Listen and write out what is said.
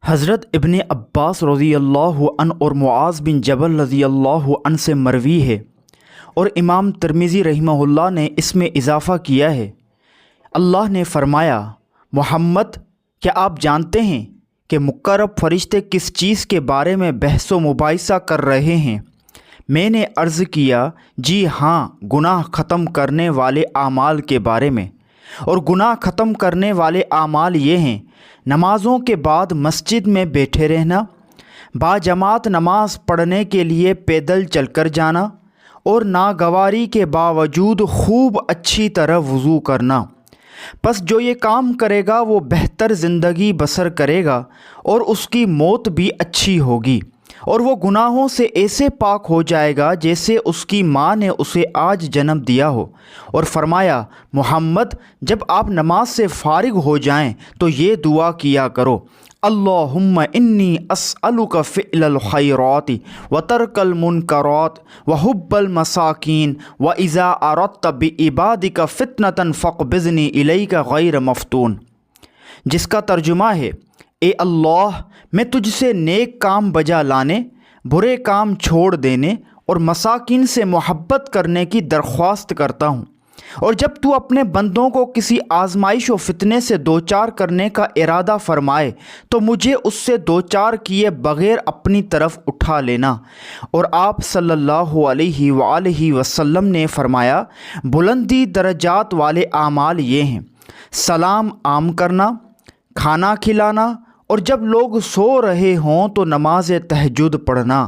حضرت ابن عباس رضی اللہ عنہ اور معاذ بن جبل رضی اللہ عنہ سے مروی ہے، اور امام ترمذی رحمہ اللہ نے اس میں اضافہ کیا ہے۔ اللہ نے فرمایا، محمد کیا آپ جانتے ہیں کہ مقرب فرشتے کس چیز کے بارے میں بحث و مباحثہ کر رہے ہیں؟ میں نے عرض کیا، جی ہاں، گناہ ختم کرنے والے اعمال کے بارے میں۔ اور گناہ ختم کرنے والے اعمال یہ ہیں: نمازوں کے بعد مسجد میں بیٹھے رہنا، باجماعت نماز پڑھنے کے لیے پیدل چل کر جانا، اور ناگواری کے باوجود خوب اچھی طرح وضو کرنا۔ پس جو یہ کام کرے گا وہ بہتر زندگی بسر کرے گا، اور اس کی موت بھی اچھی ہوگی، اور وہ گناہوں سے ایسے پاک ہو جائے گا جیسے اس کی ماں نے اسے آج جنم دیا ہو۔ اور فرمایا، محمد جب آپ نماز سے فارغ ہو جائیں تو یہ دعا کیا کرو: اللہم انی اسألک فعل الخیرات وترک المنکرات وحب المساکین واذا اردت بعبادک فتنة فاقبضنی الیک غیر مفتون، جس کا ترجمہ ہے: اے اللہ، میں تجھ سے نیک کام بجا لانے، برے کام چھوڑ دینے اور مساکین سے محبت کرنے کی درخواست کرتا ہوں، اور جب تو اپنے بندوں کو کسی آزمائش و فتنے سے دوچار کرنے کا ارادہ فرمائے تو مجھے اس سے دوچار کیے بغیر اپنی طرف اٹھا لینا۔ اور آپ صلی اللہ علیہ وآلہ وسلم نے فرمایا، بلندی درجات والے اعمال یہ ہیں: سلام عام کرنا، کھانا کھلانا، اور جب لوگ سو رہے ہوں تو نماز تہجد پڑھنا۔